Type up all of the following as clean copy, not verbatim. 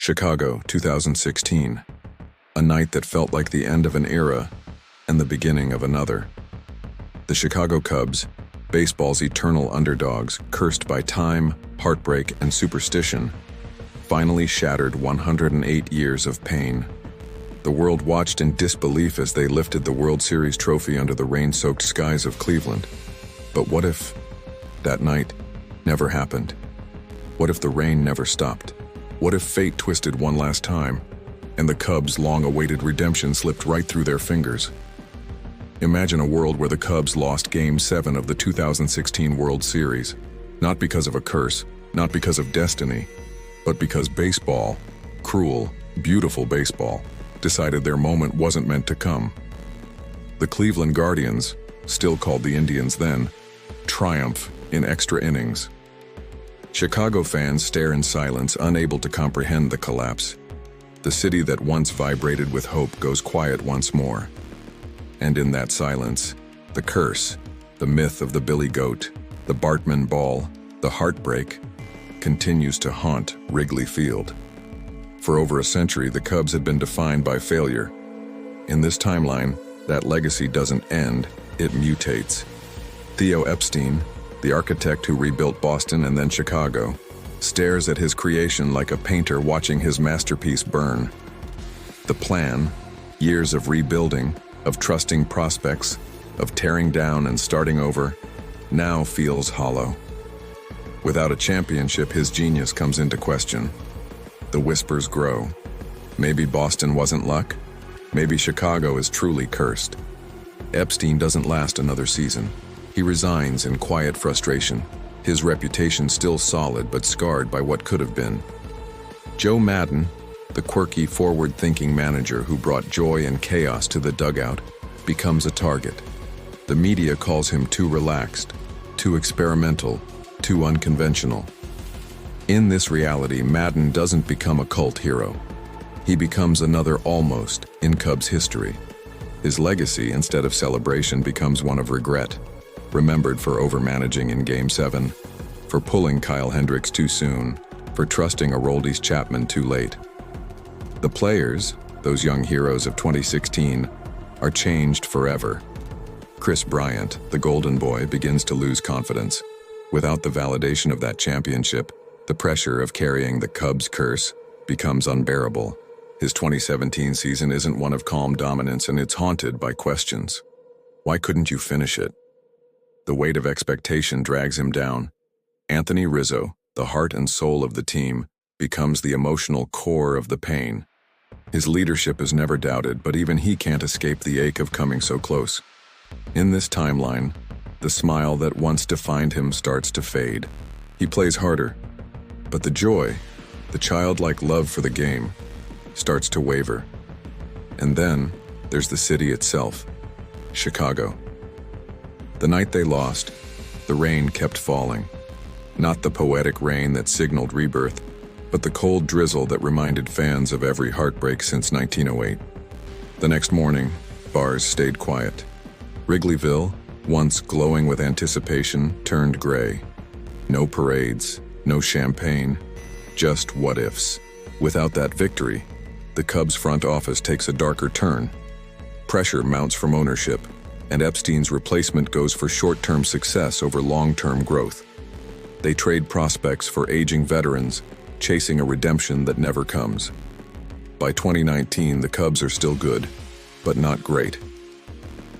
Chicago, 2016. A night that felt like the end of an era and the beginning of another. The Chicago Cubs, baseball's eternal underdogs, cursed by time, heartbreak, and superstition, finally shattered 108 years of pain. The world watched in disbelief as they lifted the World Series trophy under the rain-soaked skies of Cleveland. But what if that night never happened? What if the rain never stopped? What if fate twisted one last time, and the Cubs' long-awaited redemption slipped right through their fingers? Imagine a world where the Cubs lost Game 7 of the 2016 World Series, not because of a curse, not because of destiny, but because baseball, cruel, beautiful baseball, decided their moment wasn't meant to come. The Cleveland Guardians, still called the Indians then, triumph in extra innings. Chicago fans stare in silence, unable to comprehend the collapse. The city that once vibrated with hope goes quiet once more. And in that silence, the curse, the myth of the Billy Goat, the Bartman ball, the heartbreak, continues to haunt Wrigley Field. For over a century, the Cubs had been defined by failure. In this timeline, that legacy doesn't end, it mutates. Theo Epstein, the architect who rebuilt Boston and then Chicago, stares at his creation like a painter watching his masterpiece burn. The plan, years of rebuilding, of trusting prospects, of tearing down and starting over, now feels hollow. Without a championship, his genius comes into question. The whispers grow. Maybe Boston wasn't luck. Maybe Chicago is truly cursed. Epstein doesn't last another season. He resigns in quiet frustration, his reputation still solid but scarred by what could have been. Joe Maddon, the quirky, forward-thinking manager who brought joy and chaos to the dugout, becomes a target. The media calls him too relaxed, too experimental, too unconventional. In this reality, Maddon doesn't become a cult hero. He becomes another almost in Cubs history. His legacy, instead of celebration, becomes one of regret. Remembered for overmanaging in Game 7, for pulling Kyle Hendricks too soon, for trusting Aroldis Chapman too late. The players, those young heroes of 2016, are changed forever. Kris Bryant, the golden boy, begins to lose confidence. Without the validation of that championship, the pressure of carrying the Cubs' curse becomes unbearable. His 2017 season isn't one of calm dominance, and it's haunted by questions. Why couldn't you finish it? The weight of expectation drags him down. Anthony Rizzo, the heart and soul of the team, becomes the emotional core of the pain. His leadership is never doubted, but even he can't escape the ache of coming so close. In this timeline, the smile that once defined him starts to fade. He plays harder, but the joy, the childlike love for the game, starts to waver. And then there's the city itself, Chicago. The night they lost, the rain kept falling. Not the poetic rain that signaled rebirth, but the cold drizzle that reminded fans of every heartbreak since 1908. The next morning, bars stayed quiet. Wrigleyville, once glowing with anticipation, turned gray. No parades, no champagne, just what-ifs. Without that victory, the Cubs front office takes a darker turn. Pressure mounts from ownership, and Epstein's replacement goes for short-term success over long-term growth. They trade prospects for aging veterans, chasing a redemption that never comes. By 2019, the Cubs are still good, but not great.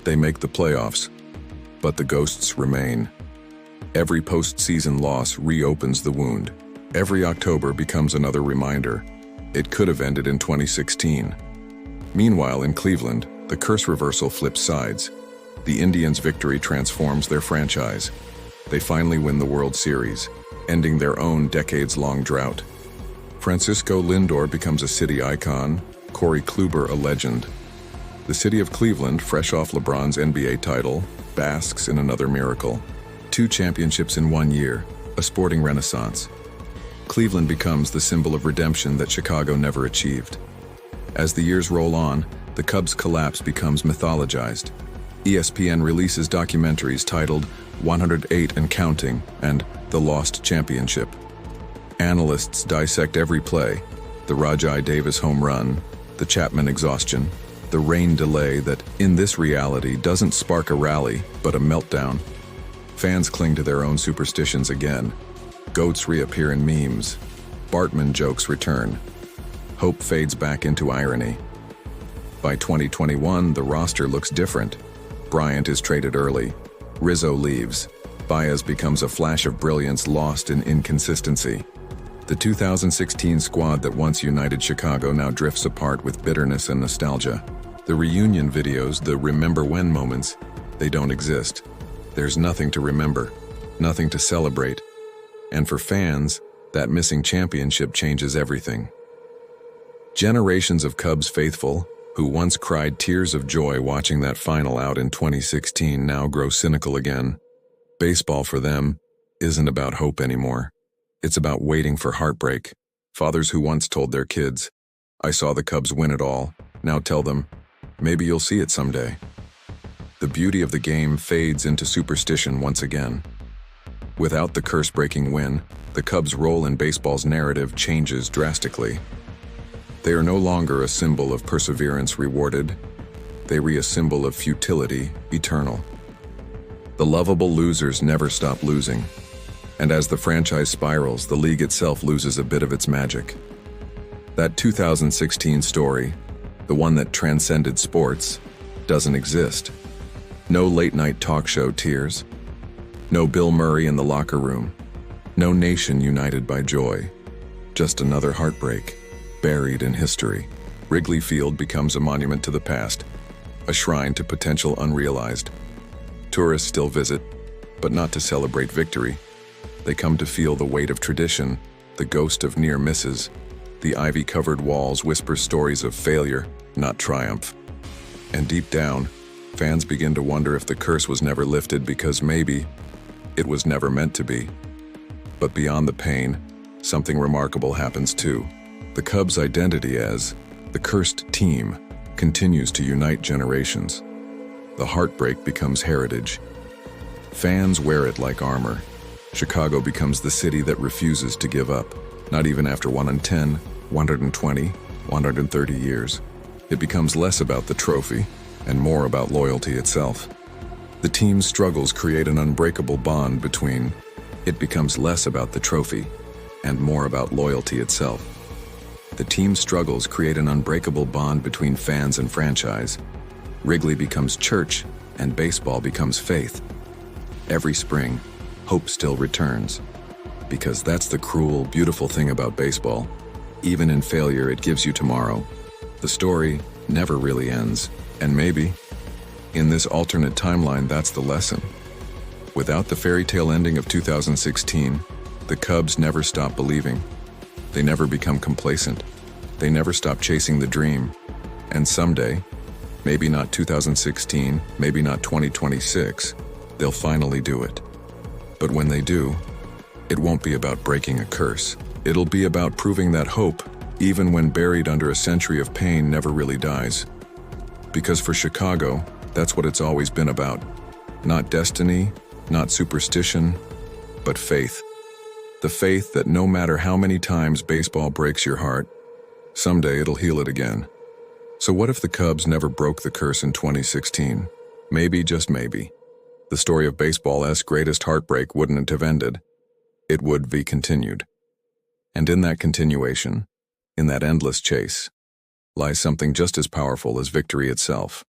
They make the playoffs, but the ghosts remain. Every postseason loss reopens the wound. Every October becomes another reminder. It could have ended in 2016. Meanwhile, in Cleveland, the curse reversal flips sides. The Indians' victory transforms their franchise. They finally win the World Series, ending their own decades-long drought. Francisco Lindor becomes a city icon, Corey Kluber a legend. The city of Cleveland, fresh off LeBron's NBA title, basks in another miracle. 2 championships in 1 year, a sporting renaissance. Cleveland becomes the symbol of redemption that Chicago never achieved. As the years roll on, the Cubs' collapse becomes mythologized. ESPN releases documentaries titled 108 and Counting and The Lost Championship. Analysts dissect every play, The Rajai Davis home run, the Chapman exhaustion, the rain delay that, in this reality, doesn't spark a rally, but a meltdown. Fans cling to their own superstitions again. Goats reappear in memes. Bartman jokes return. Hope fades back into irony. By 2021, the roster looks different. Bryant is traded early. Rizzo leaves. Baez becomes a flash of brilliance lost in inconsistency. The 2016 squad that once united Chicago now drifts apart with bitterness and nostalgia. The reunion videos, the remember when moments, they don't exist. There's nothing to remember, nothing to celebrate. And for fans, that missing championship changes everything. Generations of Cubs faithful, who once cried tears of joy watching that final out in 2016, now grow cynical again. Baseball for them isn't about hope anymore. It's about waiting for heartbreak. Fathers who once told their kids, "I saw the Cubs win it all," now tell them, "Maybe you'll see it someday." The beauty of the game fades into superstition once again. Without the curse-breaking win, the Cubs' role in baseball's narrative changes drastically. They are no longer a symbol of perseverance rewarded. They are a symbol of futility, eternal. The lovable losers never stop losing. And as the franchise spirals, the league itself loses a bit of its magic. That 2016 story, the one that transcended sports, doesn't exist. No late-night talk show tears. No Bill Murray in the locker room. No nation united by joy. Just another heartbreak, buried in history. Wrigley Field becomes a monument to the past, a shrine to potential unrealized. Tourists still visit, but not to celebrate victory. They come to feel the weight of tradition, the ghost of near misses. The ivy-covered walls whisper stories of failure, not triumph. And deep down, fans begin to wonder if the curse was never lifted because maybe it was never meant to be. But beyond the pain, something remarkable happens too. The Cubs' identity as the cursed team continues to unite generations. The heartbreak becomes heritage. Fans wear it like armor. Chicago becomes the city that refuses to give up, not even after 110, 120, 130 years. It becomes less about the trophy and more about loyalty itself. The team's struggles create an unbreakable bond between. It becomes less about the trophy and more about loyalty itself. The team's struggles create an unbreakable bond between fans and franchise. Wrigley becomes church and baseball becomes faith. Every spring, hope still returns. Because that's the cruel, beautiful thing about baseball. Even in failure, it gives you tomorrow. The story never really ends. And maybe, in this alternate timeline, that's the lesson. Without the fairy tale ending of 2016, the Cubs never stop believing. They never become complacent. They never stop chasing the dream. And someday, maybe not 2016, maybe not 2026, they'll finally do it. But when they do, it won't be about breaking a curse. It'll be about proving that hope, even when buried under a century of pain, never really dies. Because for Chicago, that's what it's always been about. Not destiny, not superstition, but faith. The faith that no matter how many times baseball breaks your heart, someday it'll heal it again. So what if the Cubs never broke the curse in 2016? Maybe, just maybe, the story of baseball's greatest heartbreak wouldn't have ended. It would be continued. And in that continuation, in that endless chase, lies something just as powerful as victory itself.